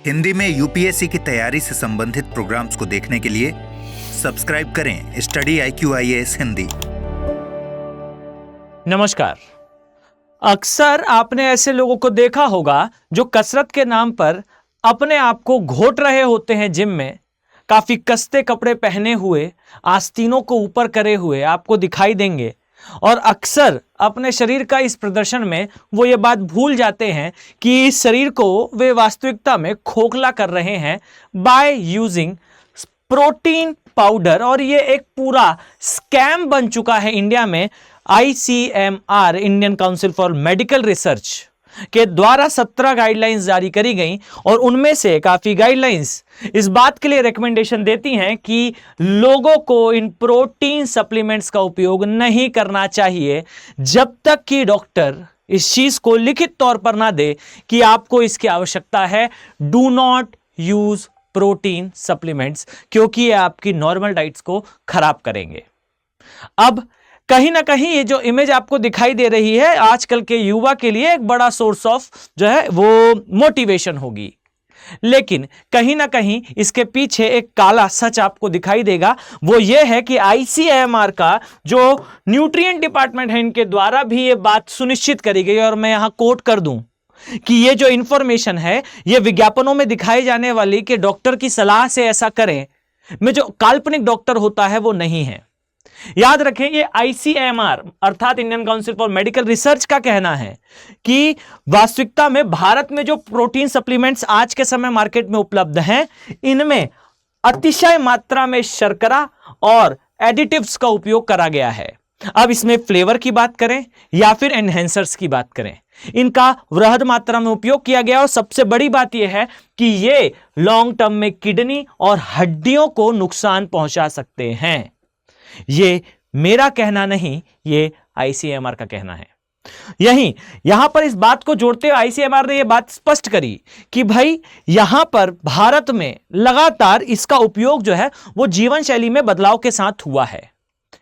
हिंदी में यूपीएससी की तैयारी से संबंधित प्रोग्राम्स को देखने के लिए सब्सक्राइब करें स्टडी IQ-IAS हिंदी। नमस्कार। अक्सर आपने ऐसे लोगों को देखा होगा जो कसरत के नाम पर अपने आप को घोट रहे होते हैं जिम में, काफी कस्ते कपड़े पहने हुए, आस्तीनों को ऊपर करे हुए आपको दिखाई देंगे और अक्सर अपने शरीर का इस प्रदर्शन में वो ये बात भूल जाते हैं कि इस शरीर को वे वास्तविकता में खोखला कर रहे हैं बाय यूजिंग प्रोटीन पाउडर। और ये एक पूरा स्कैम बन चुका है इंडिया में। ICMR, Indian council for medical research के द्वारा 17 गाइडलाइंस जारी करी गई और उनमें से काफी गाइडलाइंस इस बात के लिए रिकमेंडेशन देती हैं कि लोगों को इन प्रोटीन सप्लीमेंट्स का उपयोग नहीं करना चाहिए जब तक कि डॉक्टर इस चीज को लिखित तौर पर ना दे कि आपको इसकी आवश्यकता है। Do not use protein supplements, क्योंकि ये आपकी नॉर्मल डाइट्स को खराब करेंगे। अब कहीं ना कहीं ये जो इमेज आपको दिखाई दे रही है आजकल के युवा के लिए एक बड़ा सोर्स ऑफ जो है वो मोटिवेशन होगी, लेकिन कहीं ना कहीं इसके पीछे एक काला सच आपको दिखाई देगा। वो ये है कि ICMR का जो न्यूट्रिएंट डिपार्टमेंट है इनके द्वारा भी ये बात सुनिश्चित करी गई और मैं यहां कोट कर दूं कि ये जो इंफॉर्मेशन है ये विज्ञापनों में दिखाई जाने वाली कि डॉक्टर की सलाह से ऐसा करें में जो काल्पनिक डॉक्टर होता है वो नहीं है। याद रखें, ये ICMR अर्थात Indian council for medical research का कहना है कि वास्तविकता में भारत में जो प्रोटीन सप्लीमेंट्स आज के समय मार्केट में उपलब्ध हैं इनमें अतिशय मात्रा में शर्करा और एडिटिव्स का उपयोग करा गया है। अब इसमें फ्लेवर की बात करें या फिर एनहेंसर्स की बात करें, इनका वृहद मात्रा में उपयोग किया गया और सबसे बड़ी बात यह है कि ये लॉन्ग टर्म में किडनी और हड्डियों को नुकसान पहुंचा सकते हैं। ये मेरा कहना नहीं, ये ICMR का कहना है। यहां पर इस बात को जोड़ते हुए ICMR ने यह बात स्पष्ट करी कि भाई यहां पर भारत में लगातार इसका उपयोग जो है वो जीवन शैली में बदलाव के साथ हुआ है।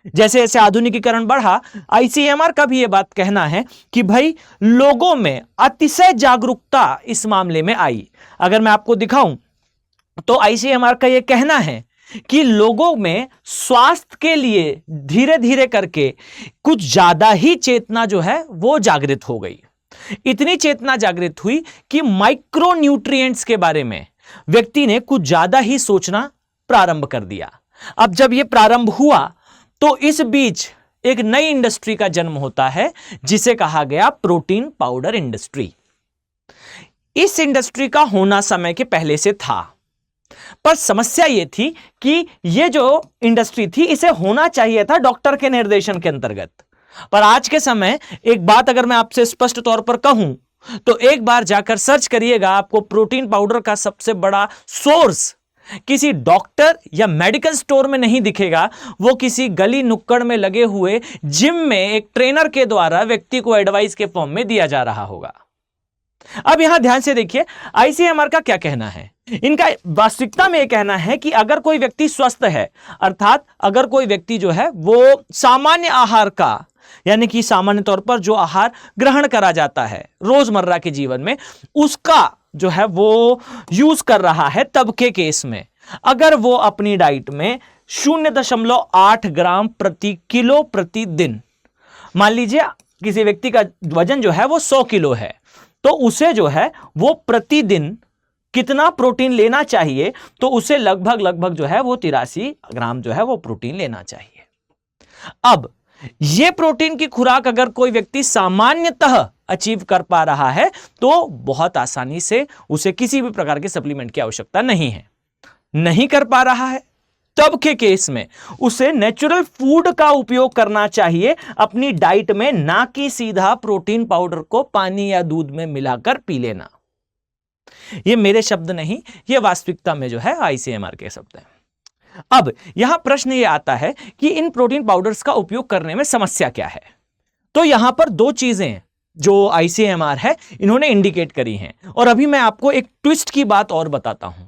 जैसे जैसे आधुनिकीकरण बढ़ा, ICMR का भी यह बात कहना है कि भाई लोगों में अतिशय जागरूकता इस मामले में आई। अगर मैं आपको दिखाऊं तो ICMR का यह कहना है कि लोगों में स्वास्थ्य के लिए धीरे धीरे करके कुछ ज्यादा ही चेतना जो है वो जागृत हो गई। इतनी चेतना जागृत हुई कि माइक्रो न्यूट्रिएंट्स के बारे में व्यक्ति ने कुछ ज्यादा ही सोचना प्रारंभ कर दिया। अब जब यह प्रारंभ हुआ तो इस बीच एक नई इंडस्ट्री का जन्म होता है जिसे कहा गया प्रोटीन पाउडर इंडस्ट्री। इस इंडस्ट्री का होना समय के पहले से था, पर समस्या यह थी कि यह जो इंडस्ट्री थी इसे होना चाहिए था डॉक्टर के निर्देशन के अंतर्गत। पर आज के समय एक बात अगर मैं आपसे स्पष्ट तौर पर कहूं तो एक बार जाकर सर्च करिएगा, आपको प्रोटीन पाउडर का सबसे बड़ा सोर्स किसी डॉक्टर या मेडिकल स्टोर में नहीं दिखेगा, वो किसी गली नुक्कड़ में लगे हुए जिम में एक ट्रेनर के द्वारा व्यक्ति को एडवाइस के फॉर्म में दिया जा रहा होगा। अब यहां ध्यान से देखिए ICMR का क्या कहना है। इनका वास्तविकता में यह कहना है कि अगर कोई व्यक्ति स्वस्थ है, अर्थात अगर कोई व्यक्ति जो है वो सामान्य आहार का, यानी कि सामान्य तौर पर जो आहार ग्रहण करा जाता है रोजमर्रा के जीवन में, उसका जो है वो यूज कर रहा है, तब के केस में अगर वो अपनी डाइट में 0.8 ग्राम प्रति किलो प्रतिदिन, मान लीजिए किसी व्यक्ति का वजन जो है वो 100 किलो है, तो उसे जो है वो प्रतिदिन कितना प्रोटीन लेना चाहिए, तो उसे लगभग जो है वो 83 ग्राम जो है वो प्रोटीन लेना चाहिए। अब ये प्रोटीन की खुराक अगर कोई व्यक्ति सामान्यतः अचीव कर पा रहा है तो बहुत आसानी से उसे किसी भी प्रकार के सप्लीमेंट की आवश्यकता नहीं है। नहीं कर पा रहा है तब के केस में उसे नेचुरल फूड का उपयोग करना चाहिए अपनी डाइट में, ना कि सीधा प्रोटीन पाउडर को पानी या दूध में मिलाकर पी लेना। ये मेरे शब्द नहीं, ये वास्तविकता में जो है ICMR के शब्द हैं। अब यहां प्रश्न ये आता है कि इन प्रोटीन पाउडर्स का उपयोग करने में समस्या क्या है। तो यहां पर दो चीजें जो ICMR है इन्होंने इंडिकेट करी हैं और अभी मैं आपको एक ट्विस्ट की बात और बताता हूं।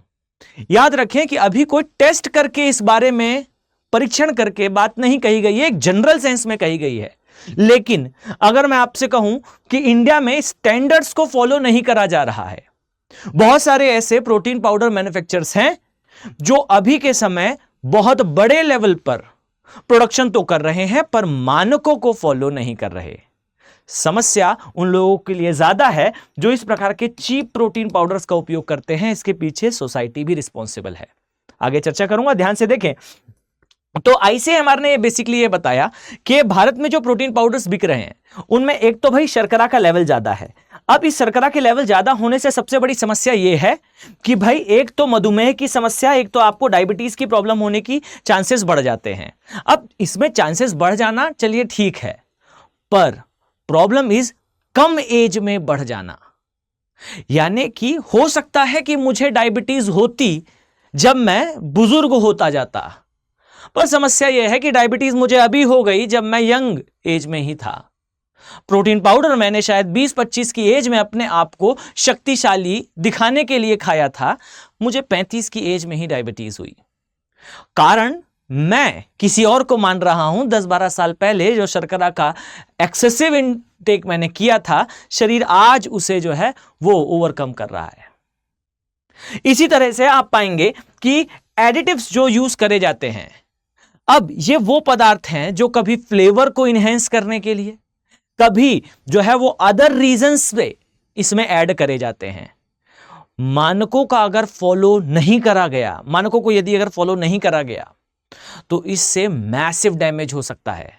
याद रखें कि अभी कोई टेस्ट करके इस बारे में परीक्षण करके बात नहीं कही गई है, एक जनरल सेंस में कही गई है। लेकिन अगर मैं आपसे कहूं कि इंडिया में स्टैंडर्ड्स को फॉलो नहीं करा जा रहा है, बहुत सारे ऐसे प्रोटीन पाउडर मैन्युफैक्चरर्स हैं जो अभी के समय बहुत बड़े लेवल पर प्रोडक्शन तो कर रहे हैं पर मानकों को फॉलो नहीं कर रहे। समस्या उन लोगों के लिए ज्यादा है जो इस प्रकार के चीप प्रोटीन पाउडर्स का उपयोग करते हैं। इसके पीछे सोसाइटी भी रिस्पॉन्सिबल है। आगे चर्चा करूंगा, ध्यान से देखें। तो आईसीएमआर ने बेसिकली ये बताया कि भारत में जो प्रोटीन पाउडर्स बिक रहे हैं उनमें एक तो भाई शर्करा का लेवल ज्यादा है। अब इस शर्करा के लेवल ज्यादा होने से सबसे बड़ी समस्या यह है कि भाई एक तो मधुमेह की समस्या, एक तो आपको डायबिटीज की प्रॉब्लम होने की चांसेस बढ़ जाते हैं। अब इसमें चांसेस बढ़ जाना चलिए ठीक है, पर प्रॉब्लम इज कम एज में बढ़ जाना। यानी कि हो सकता है कि मुझे डायबिटीज होती जब मैं बुजुर्ग होता जाता, पर समस्या यह है कि डायबिटीज मुझे अभी हो गई जब मैं यंग एज में ही था। प्रोटीन पाउडर मैंने शायद 20-25 की एज में अपने आप को शक्तिशाली दिखाने के लिए खाया था, मुझे 35 की एज में ही डायबिटीज हुई। कारण मैं किसी और को मान रहा हूं। 10-12 साल पहले जो शर्करा का एक्सेसिव इनटेक मैंने किया था, शरीर आज उसे जो है वो ओवरकम कर रहा है। इसी तरह से आप पाएंगे कि एडिटिव्स जो यूज करे जाते हैं, अब ये वो पदार्थ हैं जो कभी फ्लेवर को इनहेंस करने के लिए, कभी जो है वो अदर रीजंस पे इसमें ऐड करे जाते हैं। मानकों का अगर फॉलो नहीं करा गया, मानकों को यदि अगर फॉलो नहीं करा गया तो इससे मैसिव डैमेज हो सकता है।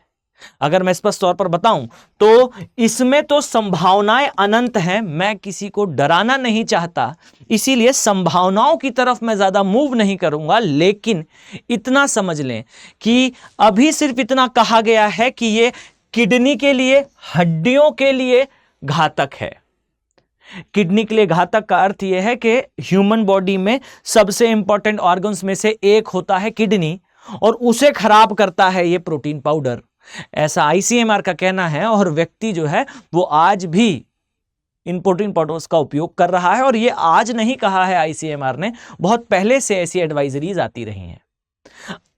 अगर मैं स्पष्ट तौर पर बताऊं तो इसमें तो संभावनाएं अनंत हैं। मैं किसी को डराना नहीं चाहता, इसीलिए संभावनाओं की तरफ मैं ज्यादा मूव नहीं करूंगा, लेकिन इतना समझ लें कि अभी सिर्फ इतना कहा गया है कि ये किडनी के लिए, हड्डियों के लिए घातक है। किडनी के लिए घातक का अर्थ यह है कि ह्यूमन बॉडी में सबसे इंपॉर्टेंट ऑर्गन्स में से एक होता है किडनी, और उसे खराब करता है ये प्रोटीन पाउडर, ऐसा आईसीएमआर का कहना है। और व्यक्ति जो है वो आज भी इन प्रोटीन पाउडर्स का उपयोग कर रहा है, और ये आज नहीं कहा है आईसीएमआर ने, बहुत पहले से ऐसी एडवाइजरीज आती रही हैं।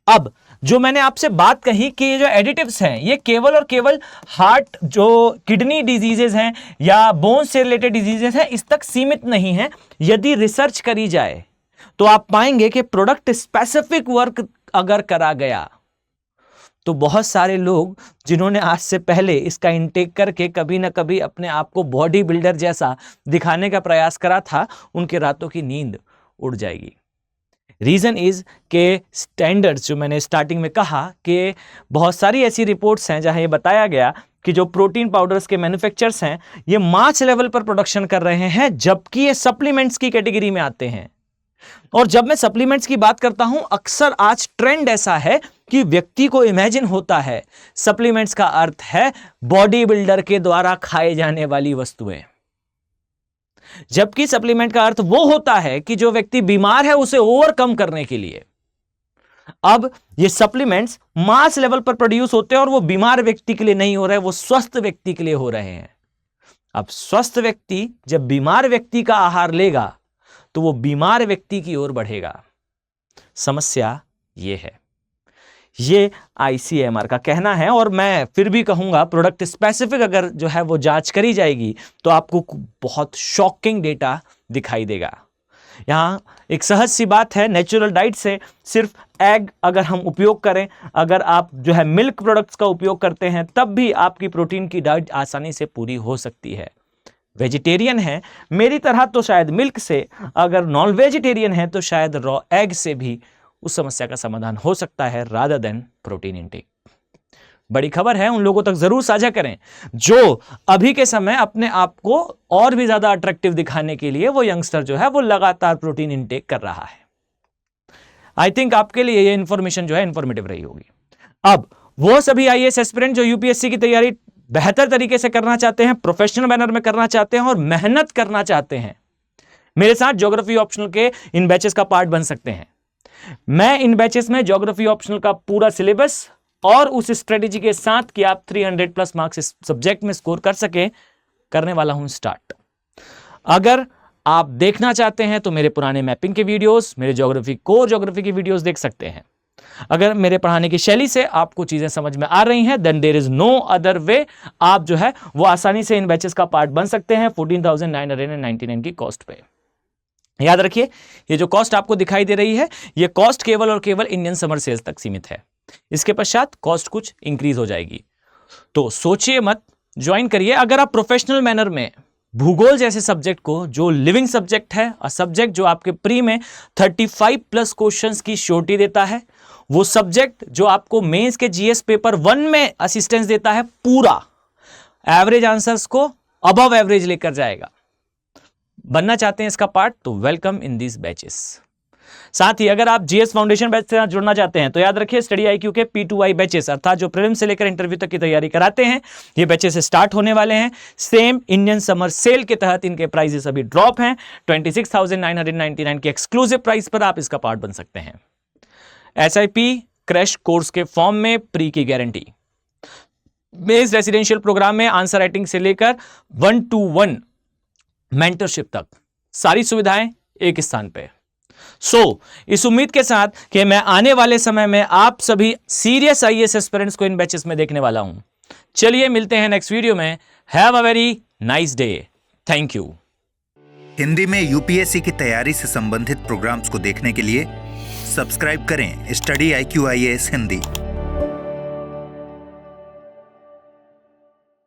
अब जो मैंने आपसे बात कही कि ये जो एडिटिव्स हैं ये केवल और केवल हार्ट, जो किडनी डिजीजेस हैं या बोन से रिलेटेड डिजीजेस हैं, इस तक सीमित नहीं है। यदि रिसर्च करी जाए तो आप पाएंगे कि प्रोडक्ट स्पेसिफिक वर्क अगर करा गया तो बहुत सारे लोग जिन्होंने आज से पहले इसका इंटेक करके कभी ना कभी अपने आप को बॉडी बिल्डर जैसा दिखाने का प्रयास करा था, उनके रातों की नींद उड़ जाएगी। रीजन इज के स्टैंडर्ड्स, जो मैंने स्टार्टिंग में कहा कि बहुत सारी ऐसी रिपोर्ट्स हैं जहां ये बताया गया कि जो प्रोटीन पाउडर्स के मैन्युफैक्चरर्स हैं ये मास लेवल पर प्रोडक्शन कर रहे हैं, जबकि ये सप्लीमेंट्स की कैटेगरी में आते हैं। और जब मैं सप्लीमेंट्स की बात करता हूं, अक्सर आज ट्रेंड ऐसा है कि व्यक्ति को इमेजिन होता है सप्लीमेंट्स का अर्थ है बॉडी बिल्डर के द्वारा खाए जाने वाली वस्तुएं, जबकि सप्लीमेंट का अर्थ वो होता है कि जो व्यक्ति बीमार है उसे ओवरकम करने के लिए। अब ये सप्लीमेंट्स मास लेवल पर प्रोड्यूस होते हैं और वो बीमार व्यक्ति के लिए नहीं हो रहे, वो स्वस्थ व्यक्ति के लिए हो रहे हैं। अब स्वस्थ व्यक्ति जब बीमार व्यक्ति का आहार लेगा तो वो बीमार व्यक्ति की ओर बढ़ेगा। समस्या ये है, ये आईसीएमआर का कहना है। और मैं फिर भी कहूंगा प्रोडक्ट स्पेसिफिक अगर जो है वो जांच करी जाएगी तो आपको बहुत शॉकिंग डेटा दिखाई देगा। यहां एक सहज सी बात है, नेचुरल डाइट से सिर्फ एग अगर हम उपयोग करें, अगर आप जो है मिल्क प्रोडक्ट्स का उपयोग करते हैं, तब भी आपकी प्रोटीन की डाइट आसानी से पूरी हो सकती है। वेजिटेरियन है मेरी तरह तो शायद मिल्क से, अगर नॉन वेजिटेरियन है तो शायद रॉ एग से भी उस समस्या का समाधान हो सकता है, रादर देन प्रोटीन इंटेक। बड़ी खबर है, उन लोगों तक जरूर साझा करें जो अभी के समय अपने आप को और भी ज्यादा अट्रैक्टिव दिखाने के लिए वो यंगस्टर जो है वो लगातार प्रोटीन इंटेक कर रहा है। आई थिंक आपके लिए ये इंफॉर्मेशन जो है इंफॉर्मेटिव रही होगी। अब वो सभी आईएएस एस्पिरेंट जो यूपीएससी की तैयारी बेहतर तरीके से करना चाहते हैं, प्रोफेशनल मैनर में करना चाहते हैं और मेहनत करना चाहते हैं, मेरे साथ ज्योग्राफी ऑप्शनल के इन बैचेस का पार्ट बन सकते हैं। मैं इन बैचेस में ज्योग्राफी ऑप्शनल का पूरा सिलेबस और उस स्ट्रेटेजी के साथ कि आप 300 प्लस मार्क्स इस सब्जेक्ट में स्कोर कर सके, करने वाला हूं स्टार्ट। अगर आप देखना चाहते हैं तो मेरे पुराने मैपिंग के वीडियोस, मेरे ज्योग्राफी कोर ज्योग्राफी के वीडियोस देख सकते हैं। अगर मेरे पढ़ाने की शैली से आपको चीजें समझ में आ रही हैं, then there is no other way, आप जो है वो आसानी से इन बैचेस का पार्ट बन सकते हैं 14,999 की कॉस्ट पे। याद रखिए, ये जो कॉस्ट आपको दिखाई दे रही है, ये कॉस्ट केवल और केवल इंडियन समर सेल्स तक सीमित है। इसके पश्चात कॉस्ट कुछ इंक्रीज हो जाएगी। तो सोचिए मत, ज्वाइन करिए। अगर आप प्रोफेशनल मैनर में भूगोल जैसे सब्जेक्ट को, जो लिविंग सब्जेक्ट है और सब्जेक्ट जो आपके प्री में 35+ क्वेश्चंस की श्योरिटी देता है, वो सब्जेक्ट जो आपको मेंस के जीएस पेपर 1 में असिस्टेंस देता है, पूरा एवरेज आंसर्स को अबव एवरेज लेकर जाएगा, बनना चाहते हैं इसका पार्ट, तो वेलकम इन दिस बैचेस। साथ ही अगर आप जीएस फाउंडेशन बैच से जुड़ना चाहते हैं तो याद रखिए, स्टडी आईक्यू के P2I बैचेस, अर्थात जो प्रीलिम्स से लेकर इंटरव्यू तक की तैयारी कराते हैं, ये बैचेस स्टार्ट होने वाले हैं। सेम इंडियन समर सेल के तहत इनके प्राइसेस अभी ड्रॉप हैं। 26,999 के एक्सक्लूसिव प्राइस पर आप इसका पार्ट बन सकते हैं। SIP क्रैश कोर्स के फॉर्म में प्री की गारंटी, बेस रेसिडेंशियल प्रोग्राम में आंसर राइटिंग से लेकर 1-to-1 मेंटरशिप तक सारी सुविधाएं एक स्थान पे। इस उम्मीद के साथ कि मैं आने वाले समय में आप सभी सीरियस IAS एस्पिरेंट्स को इन बैचेस में देखने वाला हूं। चलिए मिलते हैं नेक्स्ट वीडियो में। Have a very nice day. Thank you. Hindi में यूपीएससी की तैयारी से संबंधित प्रोग्राम्स को देखने के लिए सब्सक्राइब करें स्टडी IQ IAS हिंदी।